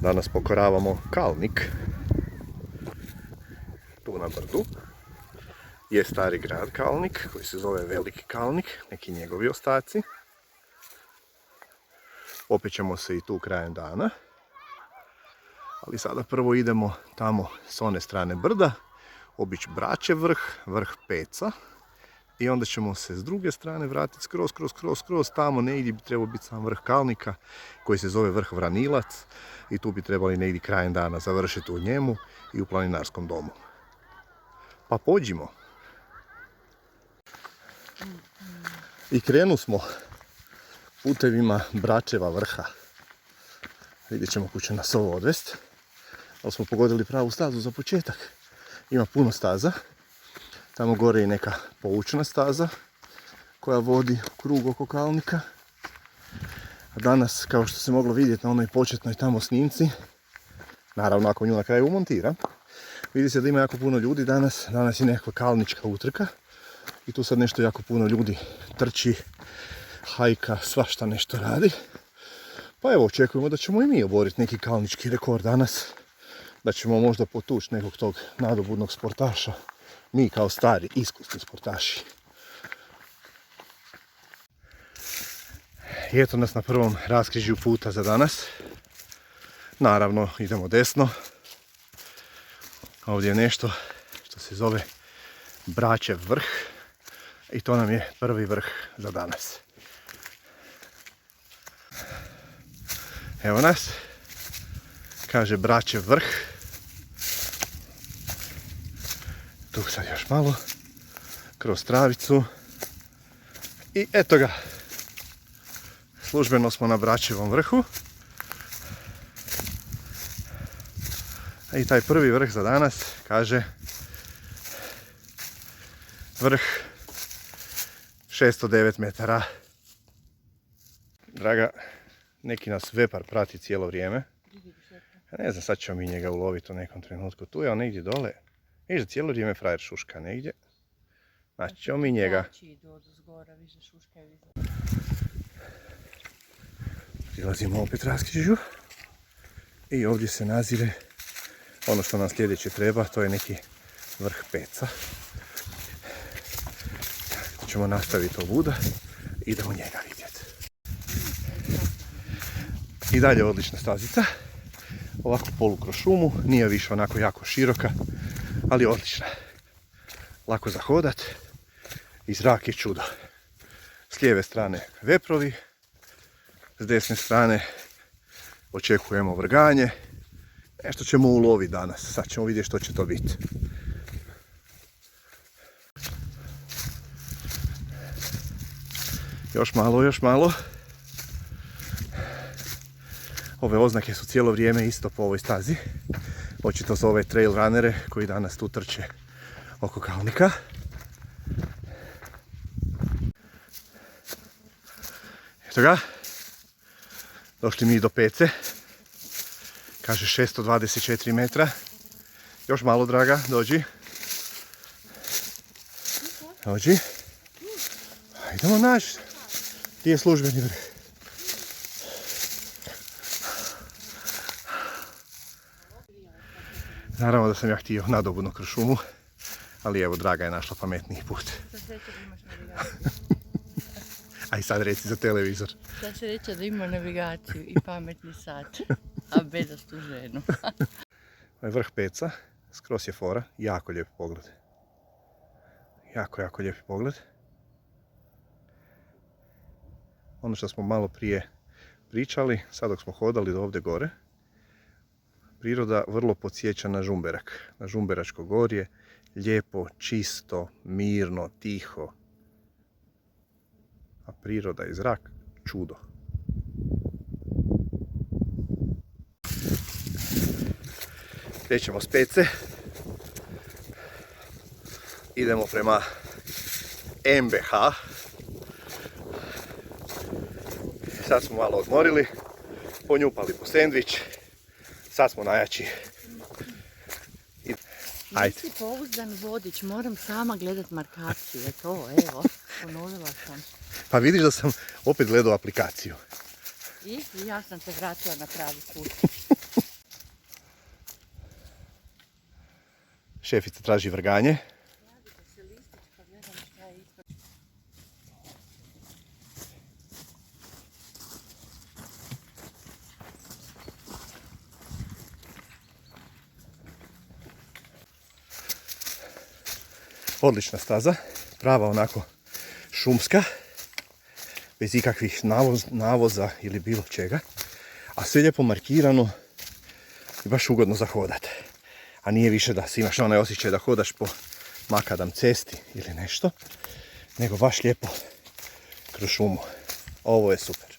Danas pokoravamo Kalnik. Tu na brdu je stari grad Kalnik, koji se zove Veliki Kalnik, neki njegovi ostaci. Opet ćemo se i tu krajem dana. Ali sada prvo idemo tamo s one strane brda, obići Bračev vrh, vrh Peca. I onda ćemo se s druge strane vratiti skroz tamo negdje bi trebao biti sam vrh Kalnika, koji se zove vrh Vranilac. I tu bi trebali negdje krajem dana završiti u njemu i u planinarskom domu. Pa pođimo. I krenu smo putevima Bračeva vrha. Vidjet ćemo kuda će nas ovo odvesti. Ali smo pogodili pravu stazu za početak. Ima puno staza. Tamo gore je neka poučna staza koja vodi u krug oko Kalnika. A danas, kao što se moglo vidjeti na onoj početnoj tamo snimci, naravno ako nju na kraju umontiram, vidi se da ima jako puno ljudi danas. Danas je nekakva kalnička utrka. I tu sad nešto jako puno ljudi trči, hajka, svašta nešto radi. Pa evo, očekujemo da ćemo i mi oboriti neki kalnički rekord danas. Da ćemo možda potući nekog tog nadobudnog sportaša. Mi kao stari, iskusni sportaši. I eto nas na prvom raskrižju puta za danas. Naravno, idemo desno. Ovdje je nešto što se zove Bračev vrh. I to nam je prvi vrh za danas. Evo nas. Kaže Bračev vrh. Tu sad još malo. Kroz travicu. I eto ga. Službeno smo na Bračevom vrhu. I taj prvi vrh za danas kaže vrh 609 metara. Draga, neki nas vepar prati cijelo vrijeme. Ne znam, sad ćemo mi njega uloviti u nekom trenutku. Tu je on negdje dole. Viš da cijelo vrijeme frajer šuška negdje. Znači ćemo mi njega. Prilazimo opet raskrižju. I ovdje se nazire ono što nam sljedeće treba. To je neki vrh Peca. Ćemo nastaviti ovuda. Idemo njega vidjeti. I dalje odlična stazica. Ovako polu kroz šumu. Nije više onako jako široka. Ali odlična. Lako za hodat. I zrak je čudo. S lijeve strane veprovi. S desne strane očekujemo vrganje. Nešto ćemo uloviti danas. Sad ćemo vidjeti što će to biti. Još malo. Ove oznake su cijelo vrijeme isto po ovoj stazi. Očito za ove trail runnere koji danas tu trče oko Kalnika. Eto ga. Došli mi do Pece. Kaže 624 metra. Još malo, draga, dođi. Dođi. Idemo naš. Gdje je službeni vrh? Naravno da sam ja htio nadobudno kroz šumu, ali evo, draga je našla pametniji put. A i sad reci za televizor. Sad se reče da ima navigaciju i pametni sat, a bedastu ženu. Ovaj vrh Peca, skroz je fora, jako lijepi pogled. Jako lijepi pogled. Ono što smo malo prije pričali, sad dok smo hodali do ovdje gore, priroda vrlo podsjeća na Žumberak, na Žumberačko gorje, lijepo, čisto, mirno, tiho. A priroda i zrak, čudo. Krećemo s Pece. Idemo prema MBH. Sad smo malo odmorili, ponjupali po sendvič. Sad smo najjači. Ajde. Nisi pouzdan vodič, moram sama gledat markacije, to, evo, ponovila sam. Pa vidiš da sam opet gledao aplikaciju. I ja sam te vratila na pravi put. Šefica traži vrganje. Odlična staza, prava onako šumska, bez ikakvih navoza ili bilo čega, a sve lijepo markirano i baš ugodno za hodat. A nije više da si imaš onaj osjećaj da hodaš po makadam cesti ili nešto, nego baš lijepo kroz šumu. Ovo je super.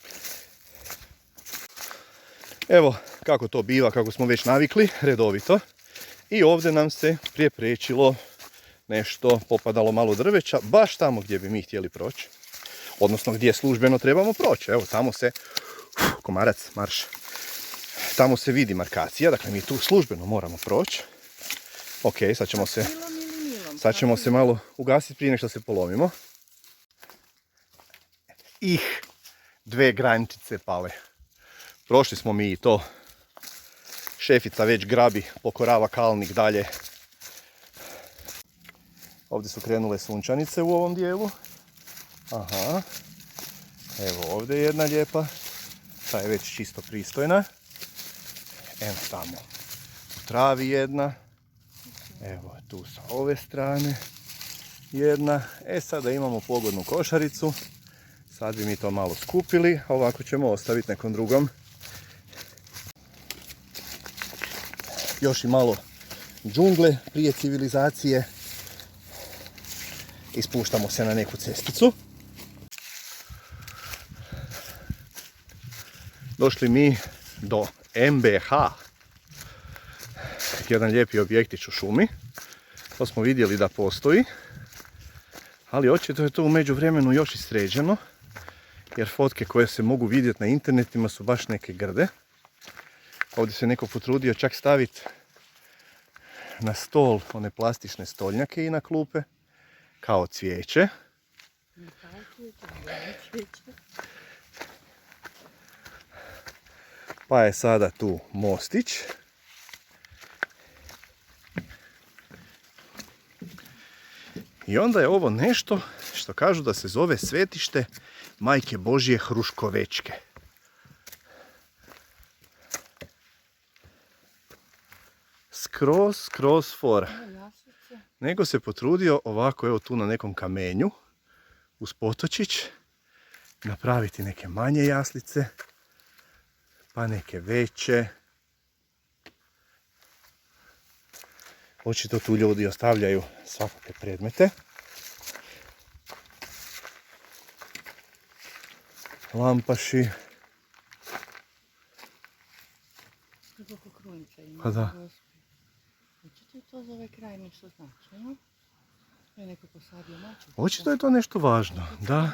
Evo kako to biva, kako smo već navikli, redovito. I ovdje nam se prijepriječilo nešto, popadalo malo drveća, baš tamo gdje bi mi htjeli proći. Odnosno gdje službeno trebamo proći. Evo tamo se, komarac, marš. Tamo se vidi markacija, dakle mi tu službeno moramo proći. Ok, sad ćemo se malo ugasiti prije nego što se polomimo. Dve grančice pale. Prošli smo mi i to. Šefica već grabi, pokorava kalnik dalje. Ovdje su krenule sunčanice u ovom dijelu. Aha. Evo ovdje je jedna lijepa. Ta je već čisto pristojna. Evo tamo u travi jedna. Evo tu sa ove strane jedna. Sada imamo pogodnu košaricu. Sad bi mi to malo skupili. Ovako ćemo ostaviti nekom drugom. Još i malo džungle prije civilizacije. I spuštamo se na neku cesticu. Došli mi do MBH. Jedan lijepi objektić u šumi. To smo vidjeli da postoji. Ali očito je to u međuvremenu još i sređeno. Jer fotke koje se mogu vidjeti na internetima su baš neke grde. Ovdje se neko potrudio čak staviti na stol one plastične stolnjake i na klupe. Kao cvijeće. Pa je sada tu mostić. I onda je ovo nešto što kažu da se zove svetište Majke Božje Hruškovečke. Skroz fora. Nego se potrudio ovako, evo tu na nekom kamenju, uz potočić, napraviti neke manje jaslice, pa neke veće. Očito tu ljudi ostavljaju svakakve predmete. Lampaši. Pa da. Očito je to za ovaj kraj nešto značajno. Je neko posadio maču. Očito je to nešto važno, da.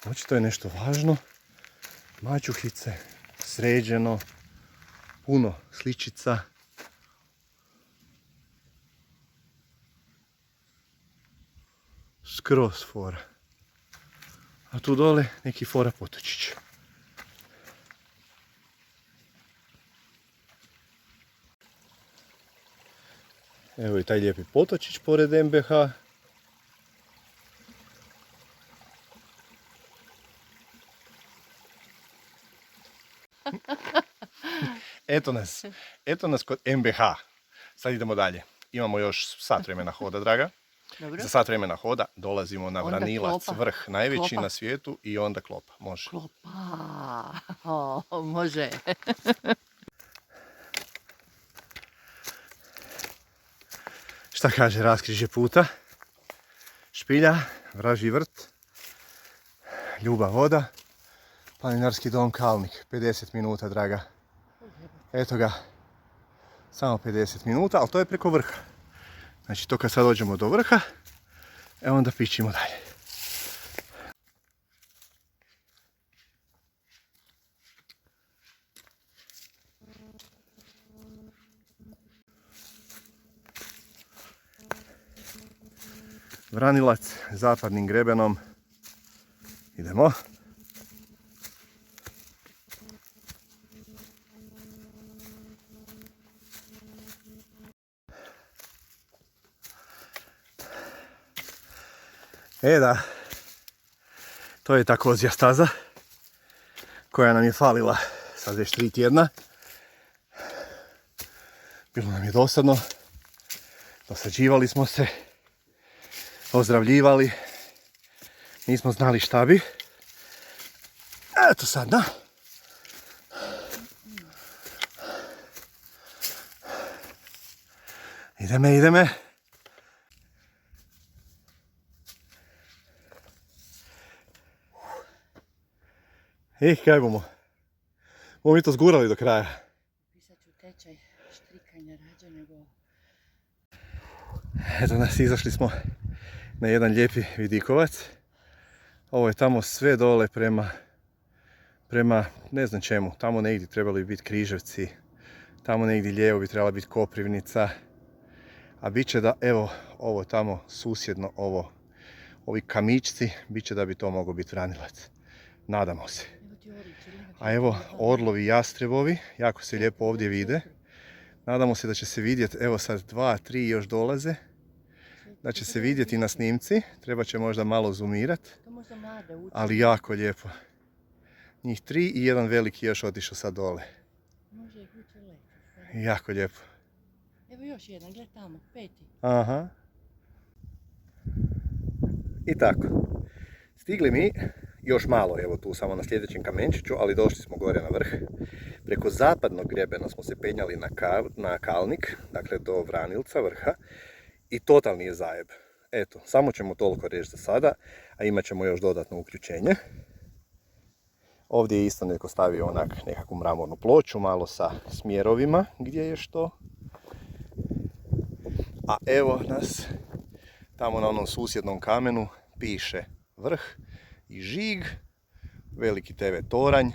Očito je nešto važno. Mačuhice, sređeno, puno sličica. Skroz fora. A tu dole neki fora potočić. Evo i taj lijepi potočić pored MBH. Eto nas kod MBH. Sad idemo dalje. Imamo još sat vremena hoda, draga. Dobro. Za sat vremena hoda dolazimo na Onda Vranilac, klopa. vrh najveći Klopa. na svijetu i onda klopa. Može. Klopa. Može. Šta kaže raskrižje puta? Špilja, Vražji vrt, Ljuba voda, Planinarski dom Kalnik. 50 minuta, draga. Eto ga. Samo 50 minuta, ali to je preko vrha. Znači to kad sad dođemo do vrha, evo onda pićimo dalje. Vranilac, zapadnim grebenom. Idemo. Da, to je ta kozja staza koja nam je falila sad već 3 tjedna. Bilo nam je dosadno, dosađivali smo se, ozdravljivali, nismo znali šta bi. Eto sad, da. Ideme. Kaj bomo? Bomo mi to zgurali do kraja. Pisat ću tečaj štrikanja rađe nego... Eto nas, izašli smo na jedan lijepi vidikovac. Ovo je tamo sve dole prema ne znam čemu. Tamo negdje trebali biti Križevci. Tamo negdje lijevo bi trebala biti Koprivnica. A bit će da, evo, ovo tamo susjedno, ovi kamičci, bit će da bi to mogao biti Vranilac. Nadamo se. A evo, orlovi i jastrebovi, jako se lijepo ovdje vide. Nadamo se da će se vidjeti, evo sad 2, 3 još dolaze. Da će se vidjeti na snimci, treba će možda malo zoomirati. Ali jako lijepo. Njih 3 i jedan veliki još otišao sad dole. Jako lijepo. Evo još jedan, gled tamo, 5. Aha. I tako. Stigli mi još malo, evo tu samo na sljedećem kamenčiću, ali došli smo gore na vrh. Preko zapadnog grebena smo se penjali na Kalnik, dakle do Vranilca vrha. I totalni je zajeb. Eto, samo ćemo toliko reći za sada, a imat ćemo još dodatno uključenje. Ovdje je isto neko stavio onak nekakvu mramornu ploču, malo sa smjerovima gdje je što. A evo nas, tamo na onom susjednom kamenu piše vrh i žig, veliki TV toranj.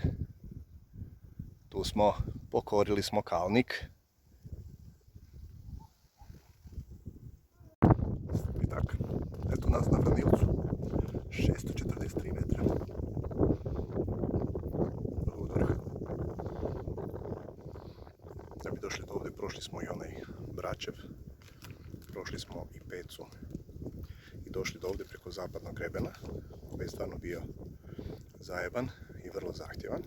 Tu smo, pokorili smo Kalnik. I tako, eto nas na Vranilcu, 643 metra. Od vrha. Da bi došli do ovdje, prošli smo i onaj Bračev, prošli smo i Pecu i došli do ovdje preko zapadnog grebena, koji je stvarno bio zajeban i vrlo zahtjevan.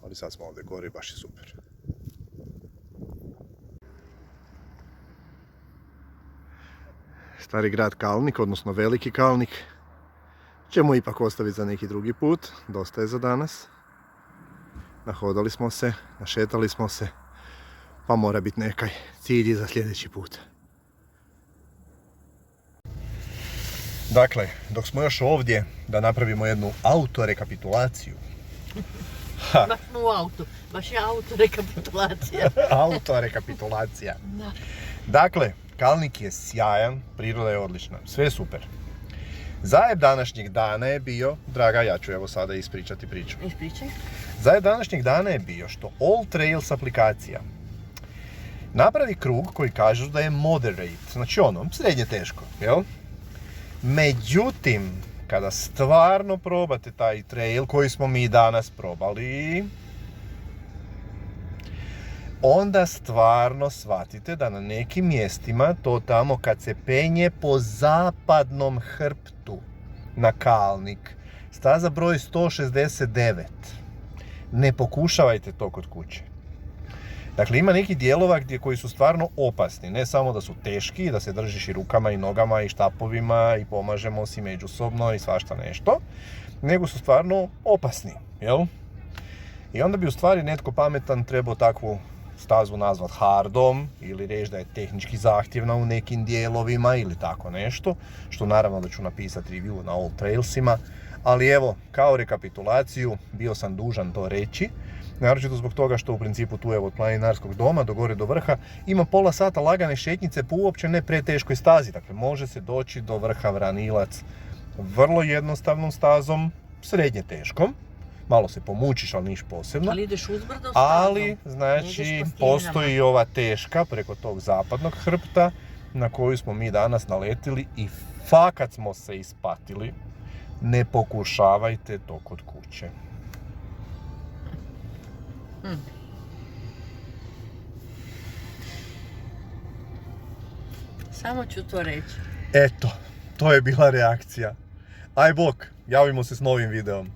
Ali sad smo ovdje gore i baš je super. Stari grad Kalnik, odnosno Veliki Kalnik, ćemo ipak ostaviti za neki drugi put. Dosta je za danas. Nahodali smo se, našetali smo se, pa mora biti nekaj cilj za sljedeći put. Dakle, dok smo još ovdje da napravimo jednu autorekapitulaciju. Baš smo u autu, baš je autorekapitulacija. Autorekapitulacija. Da. Dakle, Kalnik je sjajan, priroda je odlična, sve je super. Zajeb današnjeg dana je bio, draga, ja ću evo sada ispričati priču. Ispričaj. Zajeb današnjeg dana je bio što All Trails aplikacija napravi krug koji kažu da je moderate, znači ono, srednje teško, jel? Međutim, kada stvarno probate taj trail koji smo mi danas probali, onda stvarno shvatite da na nekim mjestima, to tamo kad se penje po zapadnom hrptu na Kalnik, staza broj 169, ne pokušavajte to kod kuće. Dakle, ima neki dijelova koji su stvarno opasni, ne samo da su teški, da se držiš i rukama i nogama i štapovima i pomažemo si međusobno i svašta nešto, nego su stvarno opasni, jel? I onda bi u stvari netko pametan trebao takvu stazu nazvat hardom ili reći da je tehnički zahtjevna u nekim dijelovima ili tako nešto, što naravno da ću napisati review na All Trailsima, ali evo, kao rekapitulaciju, bio sam dužan to reći, naročito zbog toga što u principu tu evo od planinarskog doma do gore do vrha ima pola sata lagane šetnjice po uopće ne preteškoj stazi, dakle može se doći do vrha Vranilac vrlo jednostavnom stazom, srednje teškom. Malo se pomučiš, ali niš posebno. Ali ideš uzbrdo stazom. Ali, znači, postoji ova teška preko tog zapadnog hrpta na koju smo mi danas naletili i fakat smo se ispatili. Ne pokušavajte to kod kuće. Samo ću to reći. Eto, to je bila reakcija. Aj bok, javimo se s novim videom.